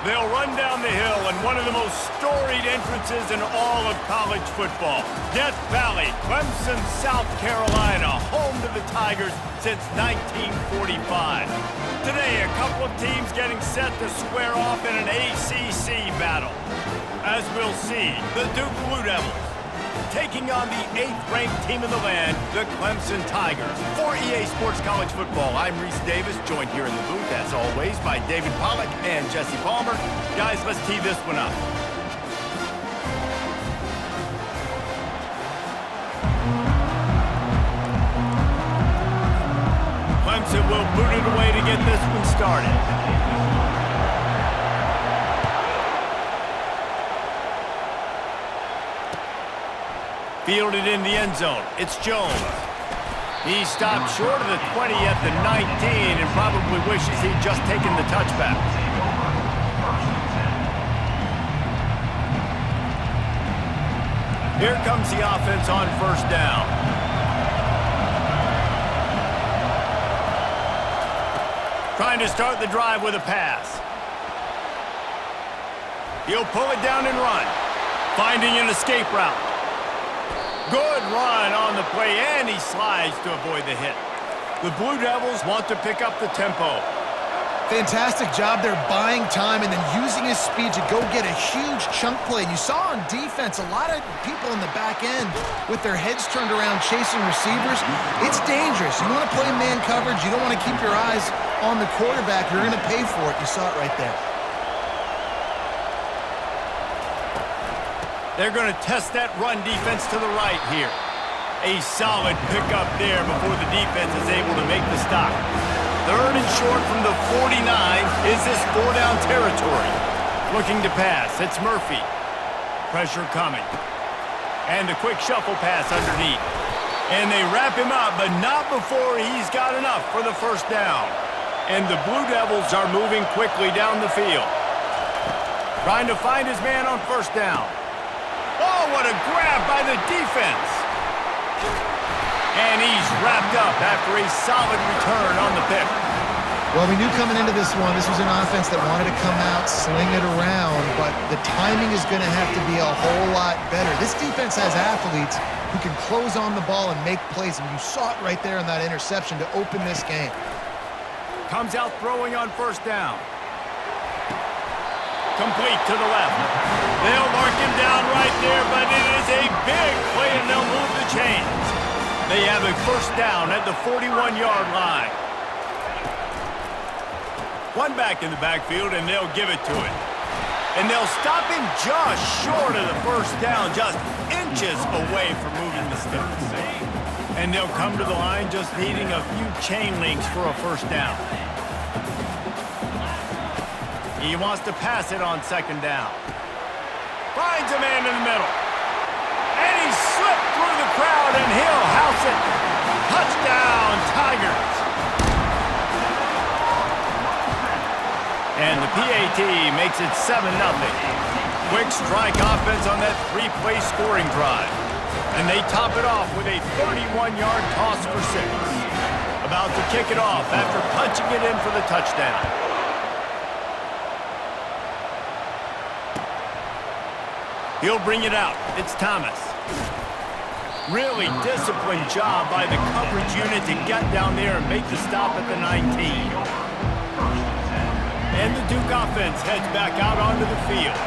They'll run down the hill in one of the most storied entrances in all of college football. Death Valley, Clemson, South Carolina, home to the Tigers since 1945. Today, a couple of teams getting set to square off in an ACC battle. As we'll see, the Duke Blue Devils taking on the 8th-ranked team in the land, the Clemson Tigers. For EA Sports College Football, I'm Reese Davis, joined here in the booth, as always, by David Pollack and Jesse Palmer. Guys, let's tee this one up. Clemson will boot it away to get this one started. Fielded in the end zone. It's Jones. He stopped short of the 20 at the 19 and probably wishes he'd just taken the touchback. Here comes the offense on first down. Trying to start the drive with a pass. He'll pull it down and run. Finding an escape route. Good run on the play, and he slides to avoid the hit. The Blue Devils want to pick up the tempo. Fantastic job there buying time and then using his speed to go get a huge chunk play. And you saw on defense a lot of people in the back end with their heads turned around chasing receivers. It's dangerous. You want to play man coverage. You don't want to keep your eyes on the quarterback. You're going to pay for it. You saw it right there. They're going to test that run defense to the right here. A solid pickup there before the defense is able to make the stop. 3rd and short from the 49 is this 4-down territory. Looking to pass. It's Murphy. Pressure coming. And a quick shuffle pass underneath. And they wrap him up, but not before he's got enough for the first down. And the Blue Devils are moving quickly down the field. Trying to find his man on first down. Oh, what a grab by the defense. And he's wrapped up after a solid return on the pick. Well, we knew coming into this one, this was an offense that wanted to come out, sling it around, but the timing is going to have to be a whole lot better. This defense has athletes who can close on the ball and make plays, and you saw it right there in that interception to open this game. Comes out throwing on first down. Complete to the left. They'll mark him down right there, but it is a big play, and they'll move the chains. They have a first down at the 41-yard line. One back in the backfield, and they'll give it to him. And they'll stop him just short of the first down, just inches away from moving the sticks. And they'll come to the line just needing a few chain links for a first down. He wants to pass it on second down. Finds a man in the middle. And he slipped through the crowd, and he'll house it. Touchdown, Tigers. And the PAT makes it 7-0. Quick strike offense on that 3-play scoring drive. And they top it off with a 31-yard toss for 6. About to kick it off after punching it in for the touchdown. He'll bring it out. It's Thomas. Really disciplined job by the coverage unit to get down there and make the stop at the 19. And the Duke offense heads back out onto the field.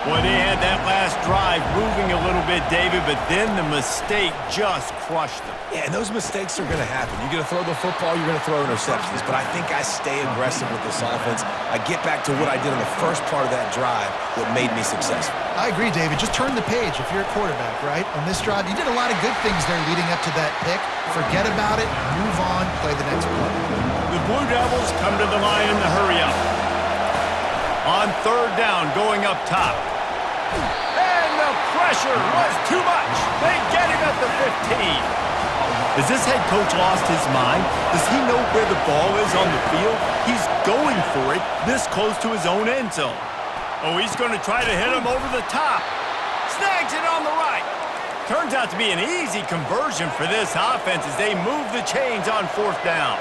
Boy, they had that last drive moving a little bit, David, but then the mistake just crushed them. Yeah, and those mistakes are going to happen. You're going to throw the football, you're going to throw interceptions, but I think I stay aggressive with this offense. I get back to what I did in the first part of that drive that made me successful. I agree, David. Just turn the page if you're a quarterback, right? On this drive, you did a lot of good things there leading up to that pick. Forget about it, move on, play the next play. The Blue Devils come to the line in the hurry-up. On third down, going up top. And the pressure was too much. They get him at the 15. Has this head coach lost his mind? Does he know where the ball is on the field? He's going for it this close to his own end zone. Oh, he's going to try to hit him over the top. Snags it on the right. Turns out to be an easy conversion for this offense as they move the chains on fourth down.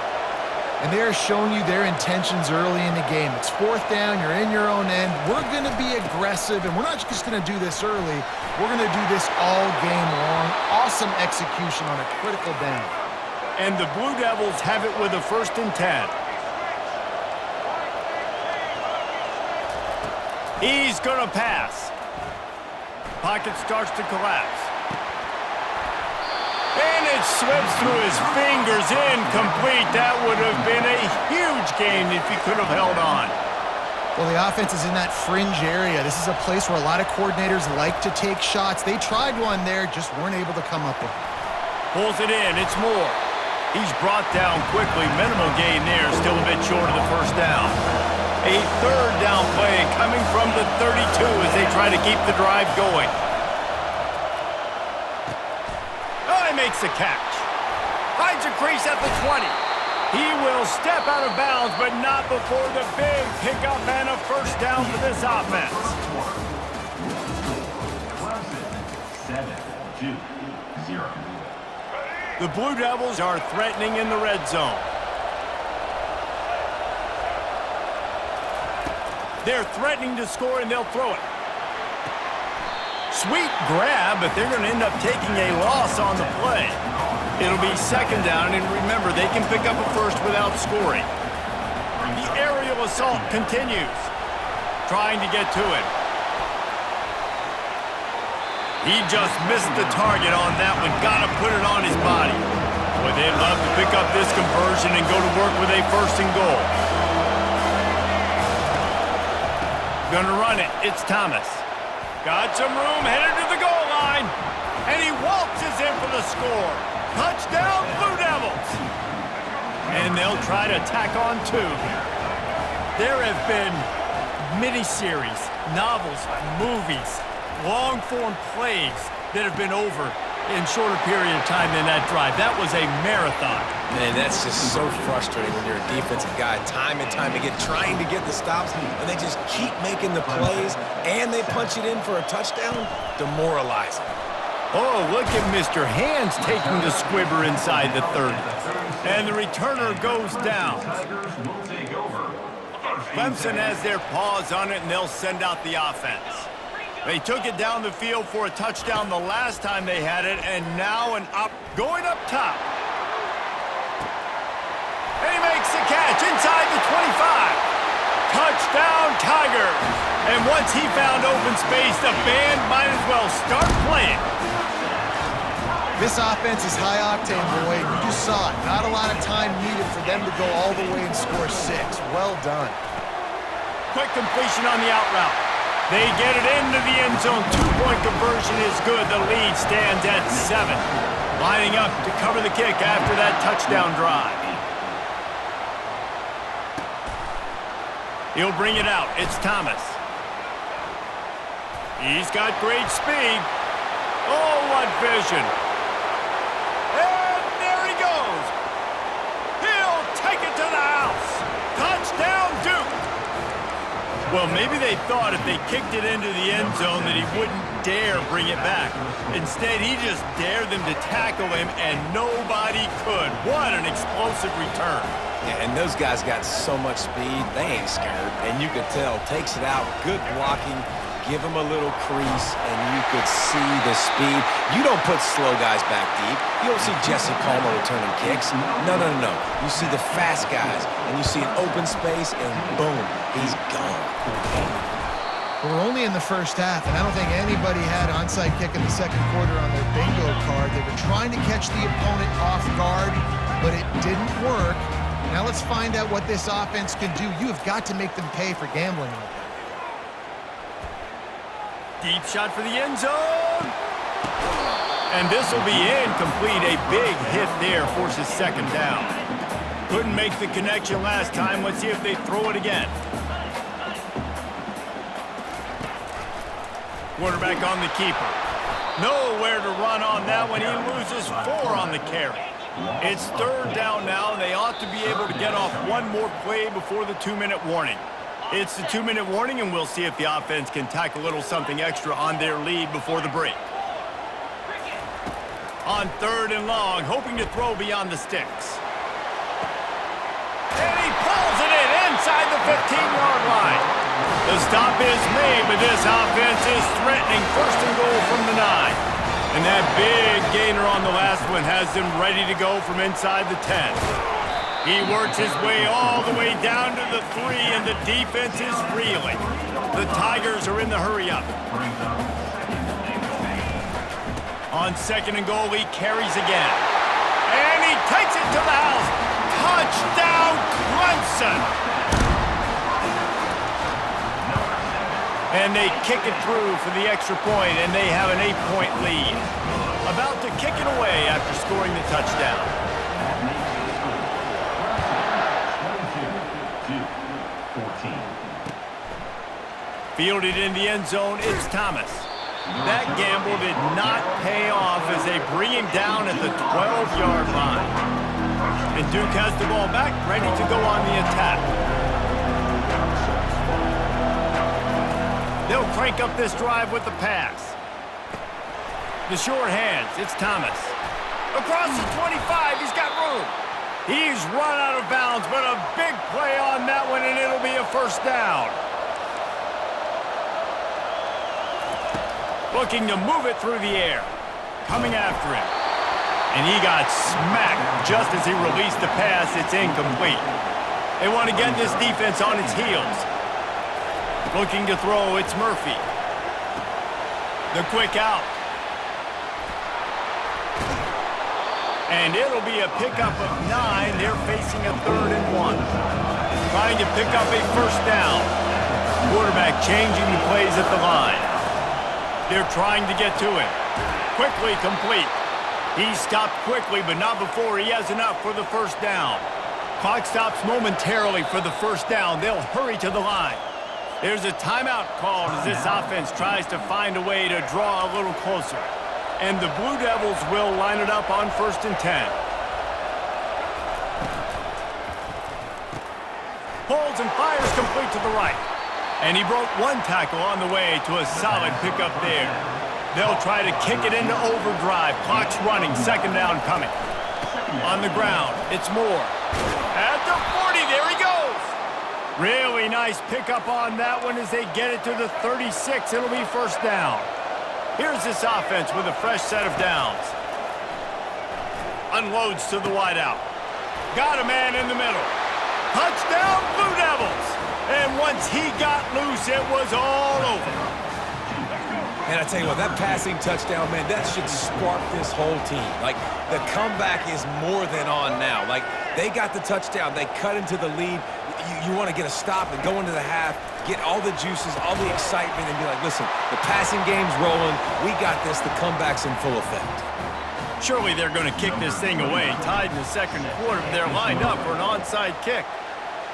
and they are showing you their intentions early in the game. It's 4th down, you're in your own end. We're going to be aggressive, and we're not just going to do this early. We're going to do this all game long. Awesome execution on a critical down. And the Blue Devils have it with a 1st and 10. He's going to pass. Pocket starts to collapse. And it slips through his fingers, incomplete. That would have been a huge gain if he could have held on. Well, the offense is in that fringe area. This is a place where a lot of coordinators like to take shots. They tried one there, just weren't able to come up with it. Pulls it in, it's Moore. He's brought down quickly. Minimal gain there, still a bit short of the 1st down. A 3rd down play coming from the 32 as they try to keep the drive going. Makes a catch. Finds a crease at the 20. He will step out of bounds, but not before the big pickup and a 1st down for this offense. 7-2-0. The Blue Devils are threatening in the red zone. They're threatening to score, and they'll throw it. Sweet grab, but they're going to end up taking a loss on the play. It'll be 2nd down, and remember, they can pick up a 1st without scoring. The aerial assault continues. Trying to get to it. He just missed the target on that one. Got to put it on his body. Boy, they'd love to pick up this conversion and go to work with a 1st and goal. Gonna run it. It's Thomas. Got some room, headed to the goal line, and he waltzes in for the score. Touchdown, Blue Devils! And they'll try to tack on 2. There have been miniseries, novels, movies, long-form plays that have been over in shorter period of time than that drive. That was a marathon. Man, that's just so frustrating when you're a defensive guy, time and time again, trying to get the stops, and they just keep making the plays, and they punch it in for a touchdown. Demoralizing. Oh, look at Mr. Hands taking the squibber inside the 30. And the returner goes down. Clemson has their paws on it, and they'll send out the offense. They took it down the field for a touchdown the last time they had it, and now going up top. And he makes the catch inside the 25. Touchdown, Tigers. And once he found open space, the band might as well start playing. This offense is high octane, boy. You just saw it. Not a lot of time needed for them to go all the way and score 6. Well done. Quick completion on the out route. They get it into the end zone. 2-point conversion is good. The lead stands at 7. Lining up to cover the kick after that touchdown drive. He'll bring it out. It's Thomas. He's got great speed. Oh, what vision. And there he goes. He'll take it to the house. Touchdown, Duke. Well, maybe they thought if they kicked it into the end zone that he wouldn't dare bring it back. Instead, he just dared them to tackle him, and nobody could. What an explosive return. Yeah, and those guys got so much speed, they ain't scared. And you could tell, takes it out, good blocking, give him a little crease, and you could see the speed. You don't put slow guys back deep. You don't see Jesse Palmer returning kicks. No. You see the fast guys, and you see an open space, and boom, he's gone. We're only in the first half, and I don't think anybody had onside kick in the second quarter on their bingo card. They were trying to catch the opponent off guard, but it didn't work. Now let's find out what this offense can do. You have got to make them pay for gambling like that. Deep shot for the end zone. And this will be incomplete. A big hit there forces 2nd down. Couldn't make the connection last time. Let's see if they throw it again. Quarterback on the keeper. Nowhere to run on that one. He loses 4 on the carry. It's 3rd down now, and they ought to be able to get off one more play before the 2-minute warning. It's the 2-minute warning, and we'll see if the offense can tack a little something extra on their lead before the break. On 3rd and long, hoping to throw beyond the sticks. inside the 15-yard line. The stop is made, but this offense is threatening first and goal from the 9. And that big gainer on the last one has them ready to go from inside the 10. He works his way all the way down to the 3, and the defense is reeling. The Tigers are in the hurry-up. On second and goal, he carries again. And he takes it to the house. Touchdown, Clemson! And they kick it through for the extra point, and they have an 8-point lead. About to kick it away after scoring the touchdown. 22-14. Fielded in the end zone, it's Thomas. That gamble did not pay off as they bring him down at the 12-yard line. And Duke has the ball back, ready to go on the attack. They'll crank up this drive with the pass. The short hands, it's Thomas. Across the 25, he's got room. He's run out of bounds, but a big play on that one, and it'll be a first down. Looking to move it through the air. Coming after him. And he got smacked just as he released the pass. It's incomplete. They want to get this defense on its heels. Looking to throw, it's Murphy. The quick out. And it'll be a pickup of 9. They're facing a 3rd and 1. Trying to pick up a first down. Quarterback changing the plays at the line. They're trying to get to him. Quickly complete. He stopped quickly, but not before he has enough for the first down. Clock stops momentarily for the first down. They'll hurry to the line. There's a timeout called as this offense tries to find a way to draw a little closer. And the Blue Devils will line it up on 1st and 10. Pulls and fires complete to the right. And he broke one tackle on the way to a solid pickup there. They'll try to kick it into overdrive. Clock's running, 2nd down coming. On the ground, it's Moore. At the 40, there he goes. Really nice pickup on that one as they get it to the 36. It'll be first down. Here's this offense with a fresh set of downs. Unloads to the wideout. Got a man in the middle. Touchdown, Blue Devils. And once he got loose, it was all over. And I tell you what, that passing touchdown, man, that should spark this whole team. Like, the comeback is more than on now. Like, they got the touchdown. They cut into the lead. You want to get a stop and go into the half, get all the juices, all the excitement, and be like, listen, the passing game's rolling. We got this. The comeback's in full effect. Surely they're going to kick this thing away. Tied in the 2nd quarter. They're lined up for an onside kick.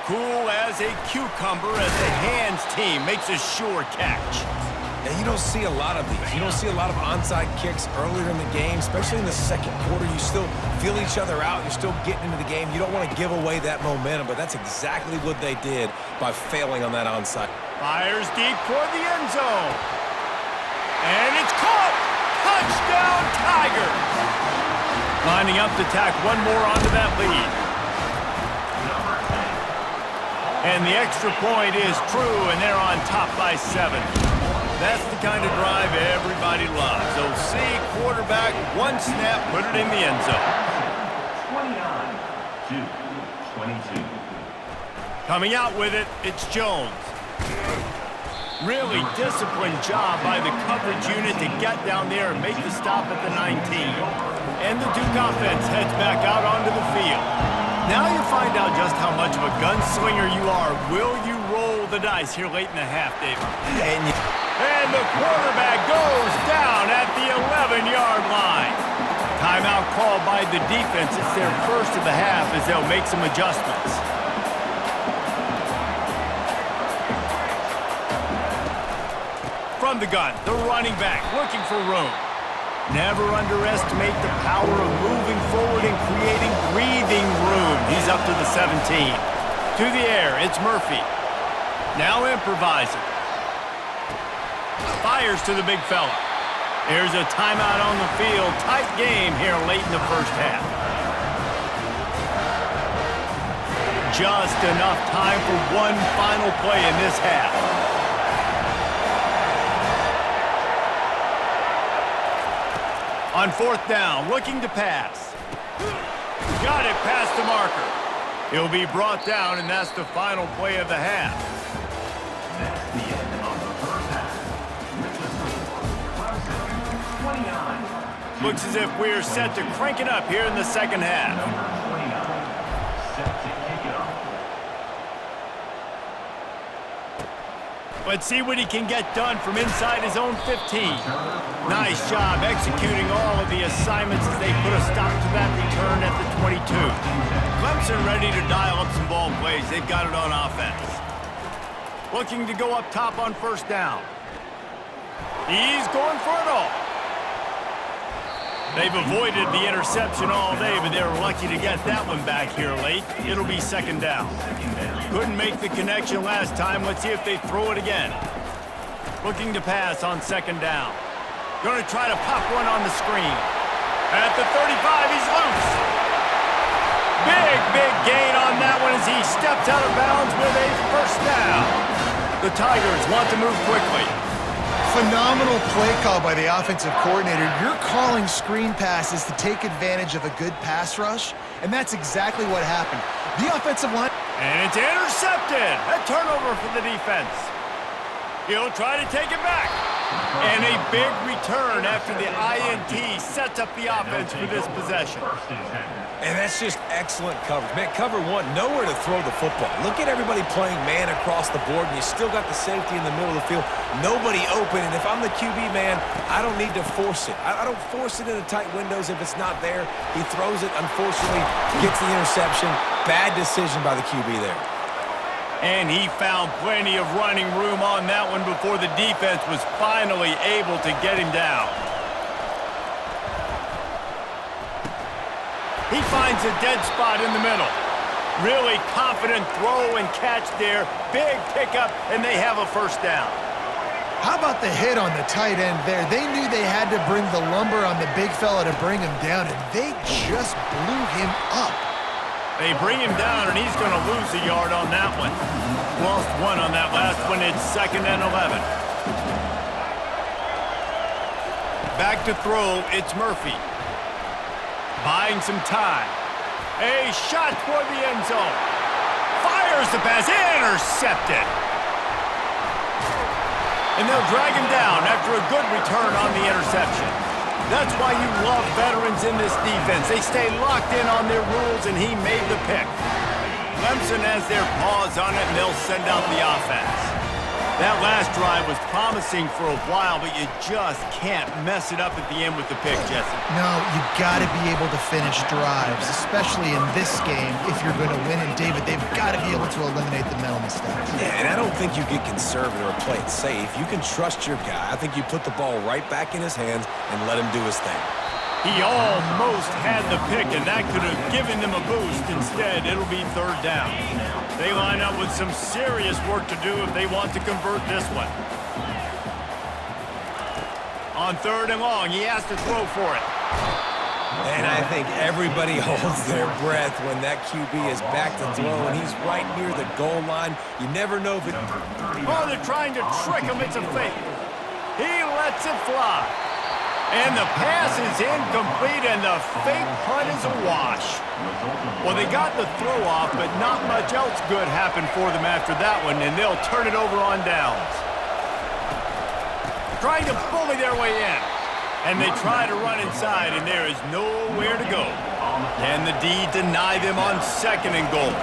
Cool as a cucumber as the hands team makes a sure catch. And you don't see a lot of these. You don't see a lot of onside kicks earlier in the game, especially in the 2nd quarter. You still feel each other out. You're still getting into the game. You don't want to give away that momentum, but that's exactly what they did by failing on that onside. Fires deep toward the end zone. And it's caught! Touchdown, Tigers! Lining up to tack one more onto that lead. And the extra point is true, and they're on top by 7. That's the kind of drive everybody loves. OC quarterback, one snap, put it in the end zone. 29-22. Coming out with it, it's Jones. Really disciplined job by the coverage unit to get down there and make the stop at the 19. And the Duke offense heads back out onto the field. Now you find out just how much of a gunslinger you are. Will you roll the dice here late in the half, David? And the quarterback goes down at the 11-yard line. Timeout called by the defense. It's their first of the half as they'll make some adjustments. From the gun, the running back looking for room. Never underestimate the power of moving forward and creating breathing room. He's up to the 17. To the air, it's Murphy. Now improvising. Fires to the big fella. There's a timeout on the field. Tight game here late in the first half. Just enough time for one final play in this half. On fourth down, looking to pass. Got it past the marker. He'll be brought down, and that's the final play of the half. That's the end of the first half. Clemson, 29. Looks as if we're set to crank it up here in the second half. Number 29, set to kick it off. Let's see what he can get done from inside his own 15. Nice job executing all of the assignments as they put a stop to that return at the 22. Clemson ready to dial up some ball plays. They've got it on offense. Looking to go up top on first down. He's going for it all. They've avoided the interception all day, but they were lucky to get that one back here late. It'll be second down. Couldn't make the connection last time. Let's see if they throw it again. Looking to pass on second down. Going to try to pop one on the screen. At the 35, he's loose. Big gain on that one as he steps out of bounds with a first down. The Tigers want to move quickly. Phenomenal play call by the offensive coordinator. You're calling screen passes to take advantage of a good pass rush, and that's exactly what happened. The offensive line... And it's intercepted. A turnover for the defense. He'll try to take it back. And a big return after the INT sets up the offense for this possession. And that's just excellent coverage. Man, cover one, nowhere to throw the football. Look at everybody playing man across the board, and you still got the safety in the middle of the field. Nobody open, and if I'm the QB, man, I don't need to force it. I don't force it into tight windows if it's not there. He throws it, unfortunately, gets the interception. Bad decision by the QB there. And he found plenty of running room on that one before the defense was finally able to get him down. He finds a dead spot in the middle. Really confident throw and catch there. Big pickup, and they have a first down. How about the hit on the tight end there? They knew they had to bring the lumber on the big fella to bring him down, and they just blew him up. They bring him down, and he's going to lose a yard on that one. Lost one on that last one. It's 2nd and 11. Back to throw, it's Murphy. Buying some time. A shot toward the end zone. Fires the pass. Intercepted. And they'll drag him down after a good return on the interception. That's why you love veterans in this defense. They stay locked in on their rules, and he made the pick. Clemson has their paws on it, and they'll send out the offense. That last drive was promising for a while, but you just can't mess it up at the end with the pick, Jesse. No, you got to be able to finish drives, especially in this game. If you're going to win, and David, they've got to be able to eliminate the mental mistakes. Yeah, and I don't think you get conservative or play it safe. You can trust your guy. I think you put the ball right back in his hands and let him do his thing. He almost had the pick, and that could have given them a boost. Instead, it'll be third down. They line up with some serious work to do if they want to convert this one. On 3rd and long, he has to throw for it. And I think everybody holds their breath when that QB is back to throw, and he's right near the goal line. You never know if it... Oh, they're trying to trick him. It's a fake. He lets it fly. And the pass is incomplete, and the fake punt is a wash. Well, they got the throw off, but not much else good happened for them after that one, and they'll turn it over on downs. Trying to bully their way in. And they try to run inside, and there is nowhere to go. Can the D deny them on 2nd and goal?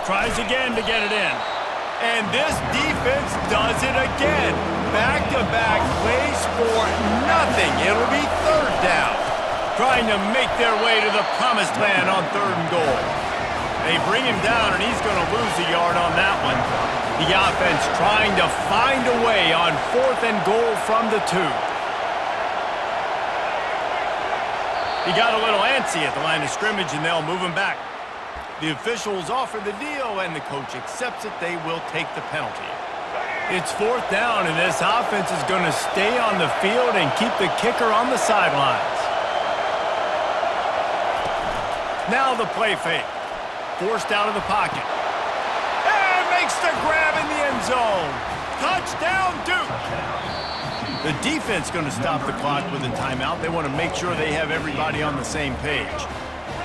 Tries again to get it in. And this defense does it again. Back-to-back plays for nothing. It'll be 3rd down. Trying to make their way to the promised land on 3rd and goal. They bring him down, and he's going to lose a yard on that one. The offense trying to find a way on 4th and goal from the 2. He got a little antsy at the line of scrimmage, and they'll move him back. The officials offer the deal, and the coach accepts it. They will take the penalty. It's 4th down, and this offense is going to stay on the field and keep the kicker on the sidelines. Now the play fake. forced out of the pocket. And makes the grab in the end zone. Touchdown, Duke! The defense going to stop the clock with a timeout. They want to make sure they have everybody on the same page.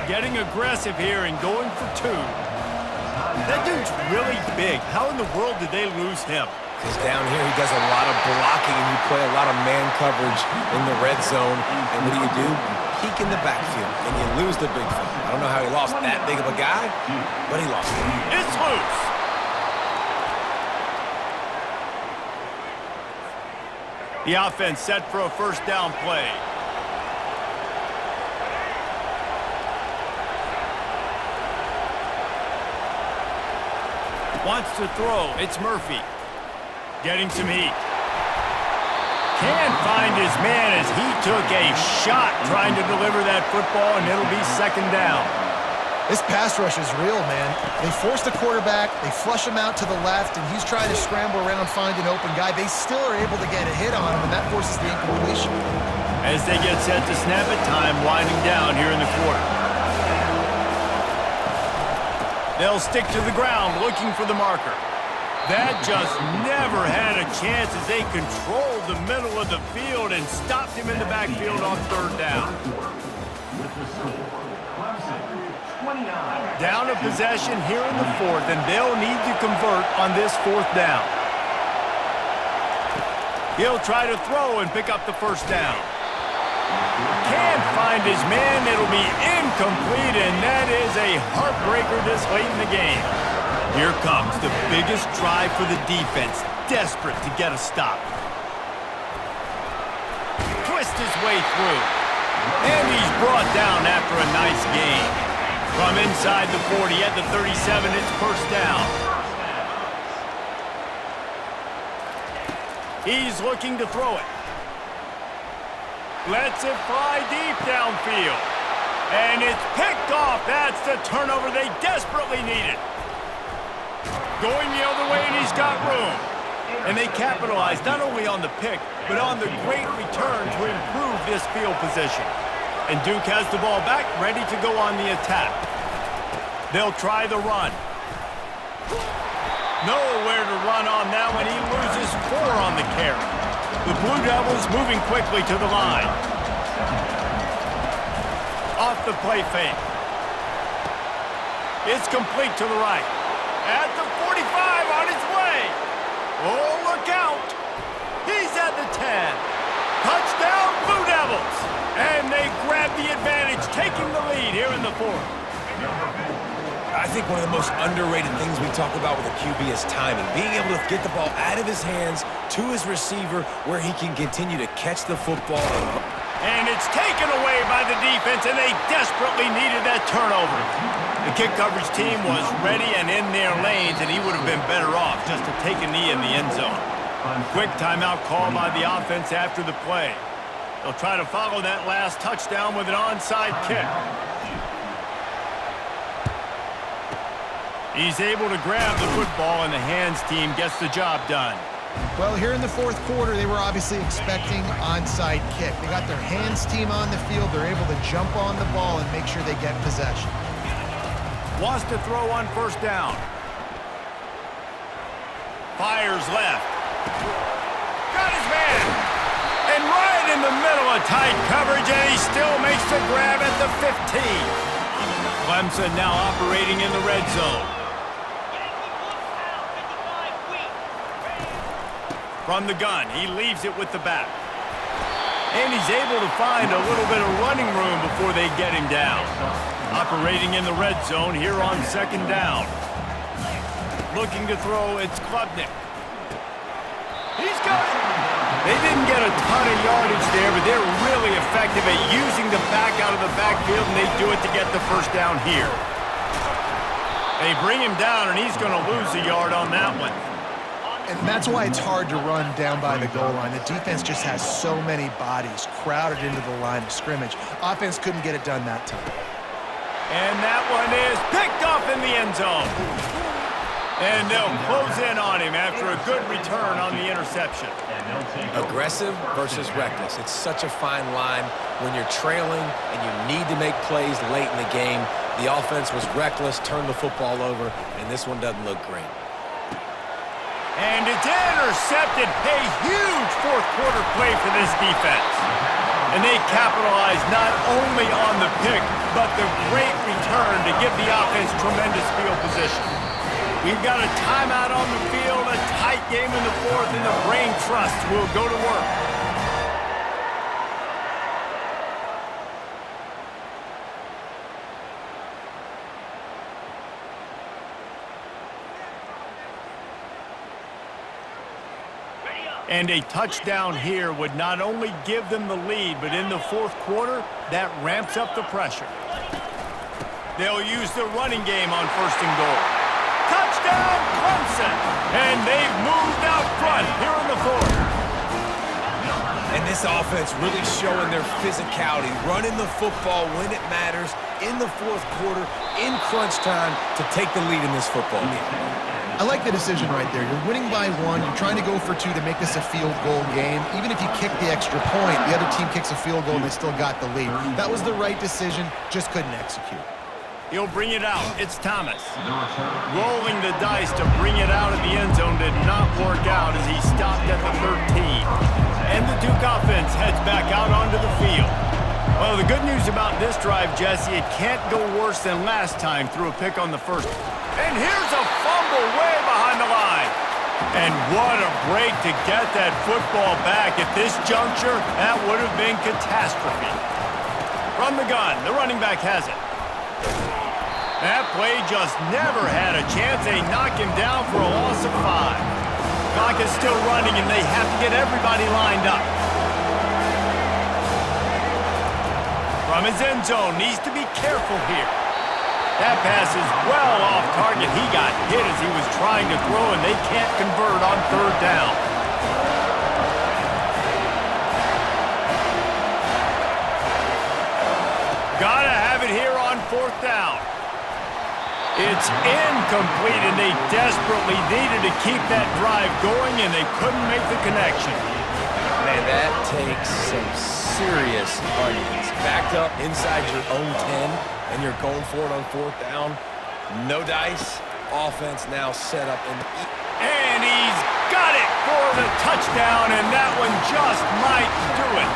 Getting aggressive here and going for two. That dude's really big. How in the world did they lose him? Because down here he does a lot of blocking and you play a lot of man coverage in the red zone. And what do? You peek in the backfield and you lose the big fella. I don't know how he lost that big of a guy, but he lost it. It's loose. The offense set for a first down play. Wants to throw. It's Murphy. Getting some heat. Can't find his man as he took a shot trying to deliver that football, and it'll be second down. This pass rush is real, man. They force the quarterback, they flush him out to the left, and he's trying to scramble around, find an open guy. They still are able to get a hit on him, and that forces the incompletion. As they get set to snap it, time winding down here in the quarter. They'll stick to the ground looking for the marker. That just never had a chance as they controlled the middle of the field and stopped him in the backfield on third down. Down a possession here in the fourth, and they'll need to convert on this fourth down. He'll try to throw and pick up the first down. Can't find his man. It'll be incomplete, and that is a heartbreaker this late in the game. Here comes the biggest drive for the defense, desperate to get a stop. Twist his way through, and he's brought down after a nice gain. From inside the 40 at the 37, it's first down. He's looking to throw it. Lets it fly deep downfield. And it's picked off. That's the turnover they desperately needed. Going the other way, and he's got room. And they capitalized not only on the pick, but on the great return to improve this field position. And Duke has the ball back, ready to go on the attack. They'll try the run. Nowhere to run on that one. He loses 4 on the carry. The Blue Devils moving quickly to the line. Off the play fake. It's complete to the right. At the 45, on his way. Oh, look out. He's at the 10. Touchdown, Blue Devils. And they grab the advantage, taking the lead here in the fourth. I think one of the most underrated things we talk about with a QB is timing. Being able to get the ball out of his hands to his receiver where he can continue to catch the football. And it's taken away by the defense, and they desperately needed that turnover. The kick coverage team was ready and in their lanes, and he would have been better off just to take a knee in the end zone. Quick timeout call by the offense after the play. They'll try to follow that last touchdown with an onside kick. He's able to grab the football, and the hands team gets the job done. Well, here in the fourth quarter, they were obviously expecting onside kick. They got their hands team on the field. They're able to jump on the ball and make sure they get possession. Wants to throw on first down. Fires left. Got his man. And right in the middle of tight coverage, and he still makes the grab at the 15. Clemson now operating in the red zone. From the gun, he leaves it with the back. And he's able to find a little bit of running room before they get him down. Operating in the red zone here on second down. Looking to throw, it's Klubnik. He's got it. They didn't get a ton of yardage there, but they're really effective at using the back out of the backfield, and they do it to get the first down here. They bring him down, and he's going to lose a yard on that one. And that's why it's hard to run down by the goal line. The defense just has so many bodies crowded into the line of scrimmage. Offense couldn't get it done that time. And that one is picked off in the end zone. And they'll close in on him after a good return on the interception. Aggressive versus reckless. It's such a fine line when you're trailing and you need to make plays late in the game. The offense was reckless, turned the football over, and this one doesn't look great. And it's intercepted. A huge fourth-quarter play for this defense. And they capitalized not only on the pick, but the great return to give the offense tremendous field position. We've got a timeout on the field, a tight game in the fourth, and the Brain Trust will go to work. And a touchdown here would not only give them the lead, but in the fourth quarter, that ramps up the pressure. They'll use the running game on first and goal. Touchdown, Clemson! And they've moved out front here in the fourth. And this offense really showing their physicality, running the football when it matters, in the fourth quarter, in crunch time, to take the lead in this football game. I like the decision right there. You're winning by 1. You're trying to go for 2 to make this a field goal game. Even if you kick the extra point, the other team kicks a field goal and they still got the lead. That was the right decision, just couldn't execute. He'll bring it out. It's Thomas. Rolling the dice to bring it out of the end zone did not work out as he stopped at the 13. And the Duke offense heads back out onto the field. Well, the good news about this drive, Jesse, it can't go worse than last time through a pick on the first. And here's a fumble way behind the line. And what a break to get that football back. At this juncture, that would have been catastrophe. From the gun, the running back has it. That play just never had a chance. They knock him down for a loss of 5. Clock is still running, and they have to get everybody lined up. From his end zone, needs to be careful here. That pass is well off target. He got hit as he was trying to throw, and they can't convert on third down. Gotta have it here on fourth down. It's incomplete, and they desperately needed to keep that drive going, and they couldn't make the connection. Man, that takes some serious onions. Backed up inside your own 10, and you're going for it on fourth down. No dice. Offense now set up. And he's got it for the touchdown, and that one just might do it.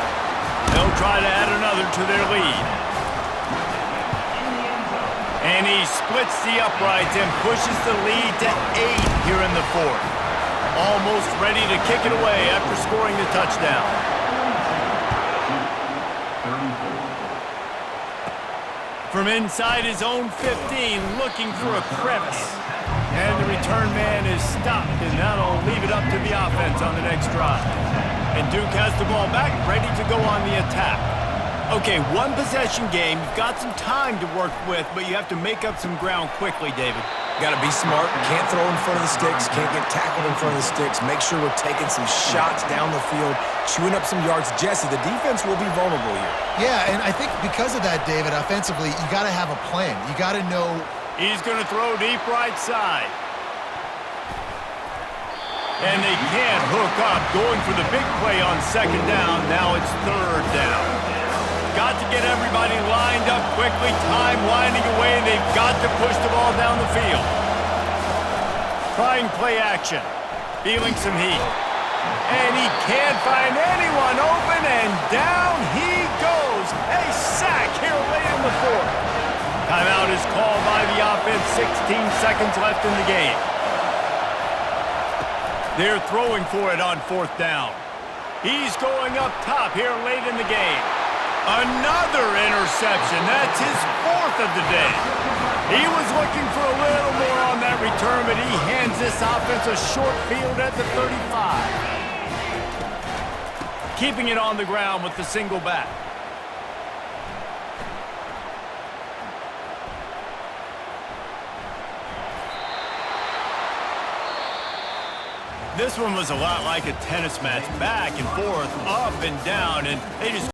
They'll try to add another to their lead. And he splits the uprights and pushes the lead to 8 here in the fourth. Almost ready to kick it away after scoring the touchdown. From inside his own 15, looking for a crevice. And the return man is stopped, and that'll leave it up to the offense on the next drive. And Duke has the ball back, ready to go on the attack. Okay, one possession game. You've got some time to work with, but you have to make up some ground quickly, David. Got to be smart. Can't throw in front of the sticks. Can't get tackled in front of the sticks. Make sure we're taking some shots down the field, chewing up some yards. Jesse, the defense will be vulnerable here. Yeah, and I think because of that, David, offensively, you got to have a plan. You got to know. He's going to throw deep right side. And they can't hook up. Going for the big play on second down. Now it's third down. Got to get everybody lined up quickly. Time winding away, and they've got to push the ball down the field. Trying play action. Feeling some heat. And he can't find anyone open, and down he goes. A sack here late in the fourth. Timeout is called by the offense. 16 seconds left in the game. They're throwing for it on fourth down. He's going up top here late in the game. Another interception. That's his fourth of the day. He was looking for a little more on that return, but he hands this offense a short field at the 35. Keeping it on the ground with the single back. This one was a lot like a tennis match, back and forth, up and down, and they just